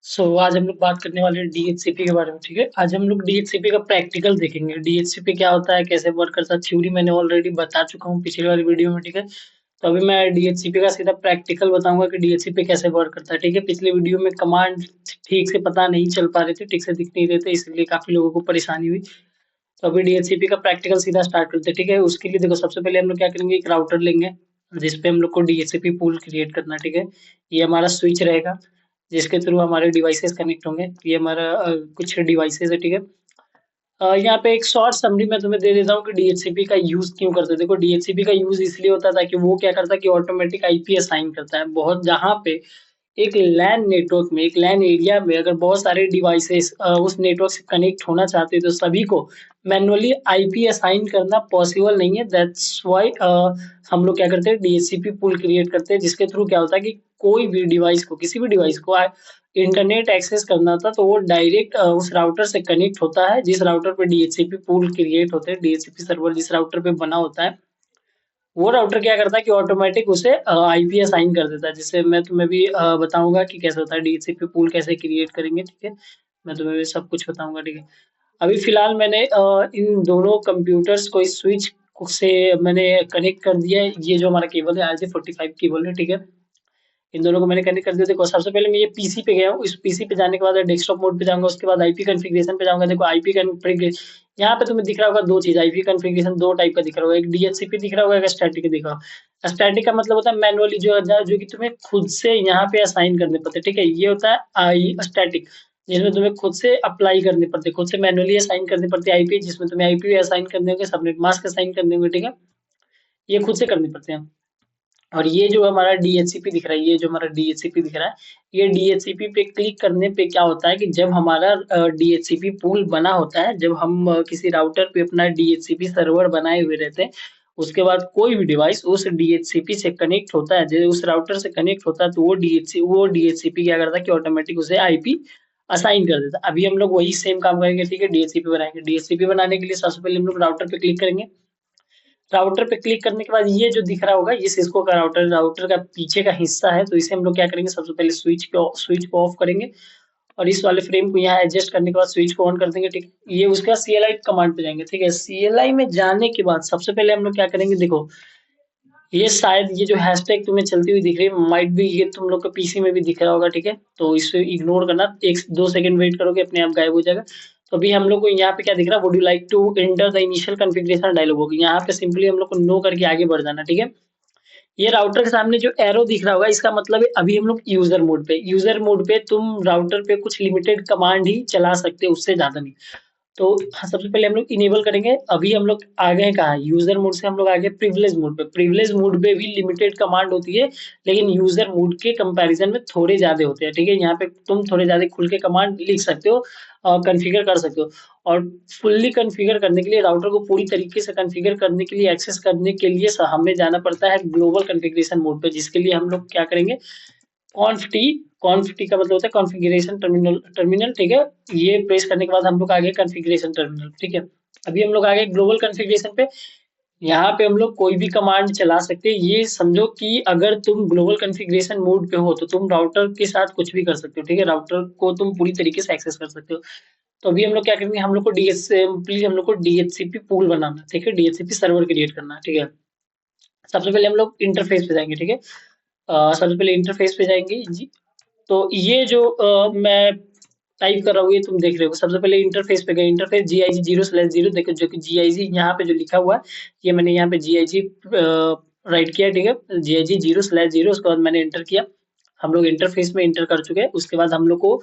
आज हम लोग बात करने वाले हैं डीएचसीपी के बारे में। ठीक है, आज हम लोग डीएचसीपी का प्रैक्टिकल देखेंगे। डीएचसीपी क्या होता है, कैसे वर्क करता है। थ्योरी मैंने ऑलरेडी बता चुका हूँ पिछली वाली वीडियो में। ठीक है, तो अभी मैं डीएचसीपी का सीधा प्रैक्टिकल बताऊंगा कि डीएचसीपी कैसे वर्क करता है। ठीक है, पिछली वीडियो में कमांड ठीक से पता नहीं चल पा रहे थे, ठीक से दिख नहीं रहे थे, इसलिए काफी लोगों को परेशानी हुई। तो अभी डीएचसीपी का प्रैक्टिकल सीधा स्टार्ट करते हैं। ठीक है, उसके लिए देखो, सबसे पहले हम लोग क्या करेंगे, एक राउटर लेंगे जिसपे हम लोग को डीएचसीपी पूल क्रिएट करना है। ठीक है, ये हमारा स्विच रहेगा जिसके थ्रू हमारे डिवाइसेस कनेक्ट होंगे। ये हमारा कुछ डिवाइसेस है। ठीक है, यहाँ पे एक शॉर्ट समरी मैं तुम्हें दे देता हूँ कि डीएचसीपी का यूज क्यों करते हैं। देखो, डीएचसीपी का यूज इसलिए होता था कि वो क्या करता है कि ऑटोमेटिक आईपी असाइन करता है। बहुत जहाँ पे एक लैन नेटवर्क में, एक लैन एरिया में अगर बहुत सारे डिवाइसेस उस नेटवर्क से कनेक्ट होना चाहते हैं तो सभी को मैनुअली आईपी असाइन करना पॉसिबल नहीं है। दैट्स व्हाई हम लोग क्या करते हैं, डीएचसीपी पूल क्रिएट करते हैं जिसके थ्रू क्या होता है कि कोई भी डिवाइस को, किसी भी डिवाइस को इंटरनेट एक्सेस करना था तो वो डायरेक्ट उस राउटर से कनेक्ट होता है जिस राउटर पे डीएचसीपी पूल क्रिएट होते हैं। डीएचसीपी सर्वर जिस राउटर पे बना होता है, वो राउटर क्या करता है कि ऑटोमेटिक उसे आईपी असाइन कर देता है। जिससे मैं तुम्हें भी बताऊंगा कि कैसे होता है, डीएचसीपी पूल कैसे क्रिएट करेंगे। ठीक है, मैं तुम्हें भी सब कुछ बताऊंगा। ठीक है, अभी फिलहाल मैंने इन दोनों कंप्यूटर्स को इस स्विच से मैंने कनेक्ट कर दिया है। ये जो हमारा केबल है RJ45 केबल है। ठीक है, इन दोनों को मैंने कनेक्ट कर दिया। देखो, सबसे पहले मैं ये पीसी पे गया हूँ। इस पीसी पे जाने के बाद डेस्कटॉप मोड पे जाऊंगा, उसके बाद आईपी कॉन्फ़िगरेशन पे जाऊंगा। देखो, आईपी कॉन्फ़िगरेशन यहाँ पे तुम्हें दिख रहा होगा दो चीज। आईपी कॉन्फ़िगरेशन दो टाइप का दिख रहा होगा, एक डीएचसीपी दिख रहा होगा, एक स्टैटिक दिख रहा होगा। स्टैटिक का मतलब होता है मैनुअली, जो कि तुम्हें खुद से यहाँ पे असाइन करने पड़ते हैं। ठीक है, ये होता है आई स्टैटिक, जिसमें तुम्हें खुद से अप्लाई करने पड़ते हैं, खुद से मैनुअली असाइन करने पड़ते हैं आईपी, जिसमें तुम्हें आईपी असाइन करने होंगे, सबनेट मास्क असाइन करने होंगे। ठीक है, ये खुद से करने पड़ते हैं। और ये जो हमारा डीएचसीपी दिख रहा है, ये जो हमारा डीएचसीपी दिख रहा है, ये डीएचसीपी पे क्लिक करने पे क्या होता है कि जब हमारा डीएचसीपी पूल बना होता है, जब हम किसी राउटर पे अपना डीएचसीपी सर्वर बनाए हुए रहते हैं, उसके बाद कोई भी डिवाइस उस डीएचसीपी से कनेक्ट होता है, जब उस राउटर से कनेक्ट होता है, तो वो डीएचसीपी क्या करता है कि ऑटोमेटिक उसे आईपी असाइन कर देता है। अभी हम लोग वही सेम काम करेंगे। ठीक है, डीएचसीपी बनाएंगे। डीएचसीपी बनाने के लिए सबसे पहले हम लोग राउटर पे क्लिक करेंगे। राउटर पे क्लिक करने के बाद ये जो दिख रहा होगा, ये सिस्को का राउटर, राउटर का पीछे का हिस्सा है। तो इसे हम लोग क्या करेंगे, सबसे पहले स्विच को ऑफ करेंगे और इस वाले फ्रेम को यहाँ एडजस्ट करने के बाद स्विच को ऑन कर देंगे। ठीक, ये उसका CLI कमांड पे जाएंगे। ठीक है, CLI में जाने के बाद सबसे पहले हम लोग क्या करेंगे, देखो, ये शायद ये जो हैशटैग तुम्हें चलती हुई दिख रही है, माइट भी ये तुम लोग के पीसी में भी दिख रहा होगा। ठीक है, तो इसे इग्नोर करना, एक दो सेकंड वेट करोगे, अपने आप गायब हो जाएगा। तो अभी हम लोग को यहाँ पे क्या दिख रहा है, would you like to enter the initial configuration dialog होगी, यहाँ पे सिंपली हम लोग को नो करके आगे बढ़ जाना। ठीक है, ये राउटर के सामने जो एरो दिख रहा होगा, इसका मतलब है अभी हम लोग यूजर मोड पे तुम राउटर पे कुछ लिमिटेड कमांड ही चला सकते हो, उससे ज्यादा नहीं। तो हाँ, सबसे पहले हम लोग इनेबल करेंगे। अभी हम लोग आ गए कहाँ, यूजर मोड से हम लोग आ गए प्रिविलेज मोड पे। प्रिविलेज मोड पे भी लिमिटेड कमांड होती है, लेकिन यूजर मोड के कंपैरिजन में थोड़े ज्यादा होते हैं। ठीक है, यहाँ पे तुम थोड़े ज्यादा खुल के कमांड लिख सकते हो और कॉन्फ़िगर कर सकते हो। और फुल्ली कॉन्फ़िगर करने के लिए, राउटर को पूरी तरीके से कॉन्फ़िगर करने के लिए, एक्सेस करने के लिए हमें जाना पड़ता है ग्लोबल कॉन्फ़िगरेशन मोड पे, जिसके लिए हम लोग क्या करेंगे, कॉन्फ टी का मतलब होता है कॉन्फ़िगरेशन टर्मिनल। ठीक है, ये प्रेस करने के बाद हम लोग आ गए कॉन्फ़िगरेशन टर्मिनल। ठीक है, अभी हम लोग आ गए ग्लोबल कॉन्फ़िगरेशन पे। यहाँ पे हम लोग कोई भी कमांड चला सकते हैं। ये समझो कि अगर तुम ग्लोबल कॉन्फ़िगरेशन मोड पे हो तो तुम राउटर के साथ कुछ भी कर सकते हो। ठीक है, राउटर को तुम पूरी तरीके से एक्सेस कर सकते हो। तो अभी हम लोग क्या करेंगे, हम लोग को डीएचसीपी पूल बनाना है। ठीक है, डीएचसीपी सर्वर क्रिएट करना है। ठीक है, सबसे पहले हम लोग इंटरफेस पे जाएंगे। ठीक है, सबसे पहले इंटरफेस पे जाएंगे जी। तो ये जो मैं टाइप कर रहा हूँ, ये तुम देख रहे हो। सबसे पहले इंटरफेस पे गए, इंटरफेस GIG0/0 देखो, जो कि GIG यहाँ पे जो लिखा हुआ है, ये मैंने यहाँ पे GIG राइट किया। ठीक है, GIG0/0, उसके बाद मैंने एंटर किया। हम लोग इंटरफेस में एंटर कर चुके हैं। उसके बाद हम लोग को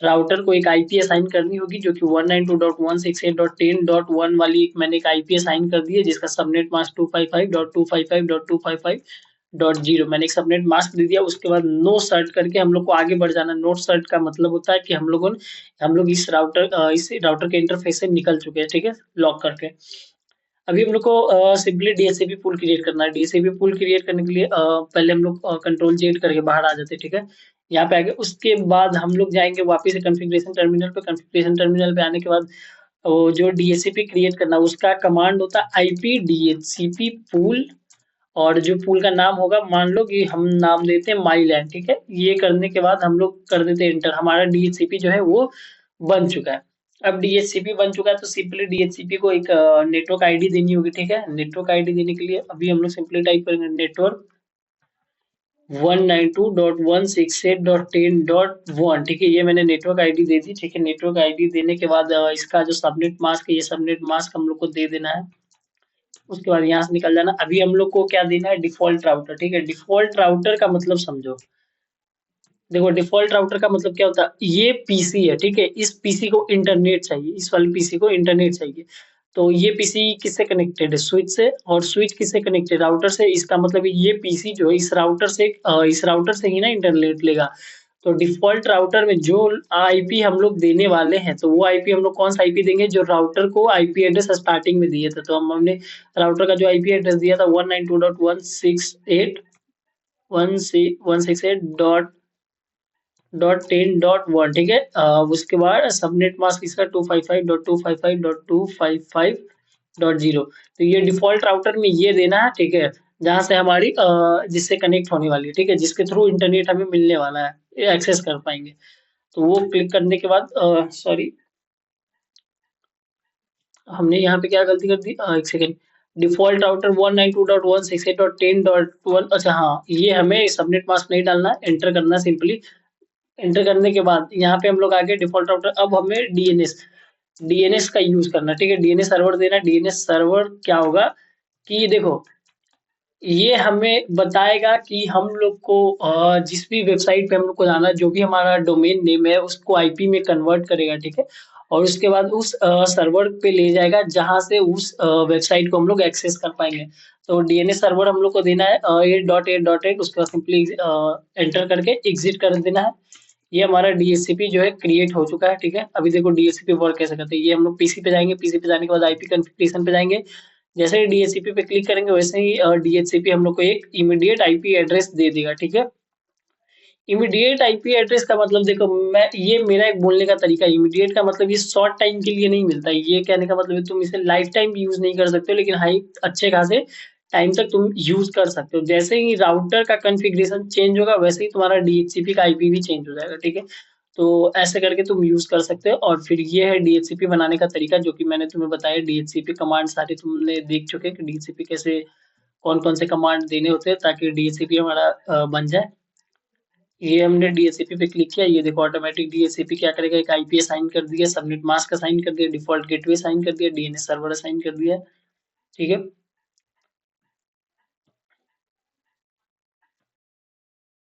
राउटर को एक आईपी असाइन करनी होगी, जो कि 192.168.10.1 वाली मैंने एक आईपी असाइन कर दी है, जिसका सबनेट मास्क 255.255.255.0 मैंने एक सबनेट मास्क दे दिया। उसके बाद नो सर्ट करके हम लोग को आगे बढ़ जाना। नो सर्ट का मतलब होता है कि हम लोग इस राउटर के इंटरफेस से निकल चुके हैं। ठीक है, लॉक करके। अभी हम लोग को सिंपली डीएचसीपी पूल क्रिएट करना है। डीएचसीपी पूल क्रिएट करने के लिए पहले हम लोग कंट्रोल Z करके बाहर आ जाते हैं। ठीक है, यहाँ पे आगे उसके बाद हम लोग जाएंगे वापस से कॉन्फ़िगरेशन टर्मिनल पे। कॉन्फ़िगरेशन टर्मिनल पे आने के बाद वो जो डीएचसीपी क्रिएट करना, उसका कमांड होता है IP DHCP पूल और जो पूल का नाम होगा, मान लो कि हम नाम देते हैं माई लैंड, ठीक है। ये करने के बाद हम लोग कर देते हैं इंटर, हमारा डीएचसीपी जो है वो बन चुका है। अब डीएचसीपी बन चुका है तो सिंपली डीएचसीपी को एक नेटवर्क आईडी देनी होगी, ठीक है। नेटवर्क आईडी देने के लिए अभी हम लोग सिंपली टाइप करेंगे नेटवर्क 192.168.10.1, ठीक है। ये मैंने नेटवर्क आईडी दे दी, ठीक है। नेटवर्क आईडी देने के बाद इसका जो सबनेट मास्क है, ये सबनेट मास्क हम लोग को दे देना है। उसके बाद यहाँ से निकल जाना। अभी हम लोग को क्या देना है, डिफॉल्ट राउटर, ठीक है। डिफॉल्ट राउटर का मतलब समझो। देखो डिफॉल्ट राउटर का मतलब क्या होता है, ये पीसी है, ठीक है। इस पीसी को इंटरनेट चाहिए, इस वाले पीसी को इंटरनेट चाहिए। तो ये पीसी किससे कनेक्टेड है, स्विच से, और स्विच किससे कनेक्टेड, राउटर से। इसका मतलब ये पीसी जो है इस राउटर से ही ना इंटरनेट लेगा। तो डिफॉल्ट राउटर में जो आईपी हम लोग देने वाले हैं, तो वो आईपी हम लोग कौन सा आईपी देंगे, जो राउटर को आईपी एड्रेस स्टार्टिंग में दिया था। तो हमने राउटर का जो आईपी एड्रेस दिया था 192.168.168 .10.1, ठीक है। उसके बाद सबनेट मास्क इसका 255.255.255.0। तो ये डिफॉल्ट राउटर में ये देना है, ठीक है। जहां से हमारी जिससे कनेक्ट होने वाली है, ठीक है, जिसके थ्रू इंटरनेट हमें मिलने वाला है, एक्सेस कर पाएंगे। तो वो क्लिक करने के बाद सॉरी, हमने यहाँ पे क्या गलती कर दी, एक सेकेंड। डिफॉल्ट राउटर 192.168.10.1, अच्छा हाँ, ये हमें सबनेट मास्क नहीं डालना, एंटर करना सिंपली। एंटर करने के बाद यहाँ पे हम लोग आ गए डिफॉल्ट राउटर। अब हमें डीएनएस का यूज करना, ठीक है। डीएनएस सर्वर देना। डीएनएस सर्वर क्या होगा कि देखो, ये हमें बताएगा कि हम लोग को जिस भी वेबसाइट पे हम लोग को जाना है, जो भी हमारा डोमेन नेम है उसको आईपी में कन्वर्ट करेगा, ठीक है। और उसके बाद उस सर्वर पे ले जाएगा जहां से उस वेबसाइट को हम लोग एक्सेस कर पाएंगे। तो डीएनएस सर्वर हम लोग को देना है 8.8.8, उसके बाद सिंपली एंटर करके एग्जिट कर देना है। ये हमारा डीएचसीपी जो है क्रिएट हो चुका है, ठीक है। अभी देखो डीएचसीपी वर्क कैसे करते हैं। ये हम लोग पीसी पे जाएंगे, पीसी पे जाने के बाद आईपी कॉन्फ़िगरेशन पे जाएंगे। जैसे ही डीएचसीपी पे क्लिक करेंगे वैसे ही डीएचसीपी हम लोग को एक इमीडिएट आईपी एड्रेस दे देगा, ठीक है। इमीडिएट आईपी एड्रेस का मतलब देखो, मैं ये मेरा एक बोलने का तरीका है। इमीडिएट का मतलब ये शॉर्ट टाइम के लिए नहीं मिलता है। ये कहने का मतलब है तुम इसे लाइफ टाइम यूज नहीं कर सकते हो, लेकिन हाई अच्छे खासे टाइम तक तुम यूज कर सकते हो। जैसे ही राउटर का कॉन्फ़िगरेशन चेंज होगा वैसे ही तुम्हारा डीएचसीपी का आईपी भी चेंज हो जाएगा, ठीक है। तो ऐसे करके तुम यूज कर सकते हो। और फिर ये है डीएचसीपी बनाने का तरीका, जो कि मैंने तुम्हें बताया। डीएचसीपी कमांड सारे तुमने देख चुके हैं कि डीएचसीपी कैसे, कौन कौन से कमांड देने होते हैं ताकि डीएचसीपी हमारा बन जाए। ये हमने डीएचसीपी पे क्लिक किया, ये देखो ऑटोमेटिक डीएचसीपी क्या करेगा, एक आईपी असाइन कर दिया, सबनेट मास्क असाइन कर दिया, डिफॉल्ट गेटवे असाइन कर दिया, डीएनएस सर्वर असाइन कर दिया, ठीक है।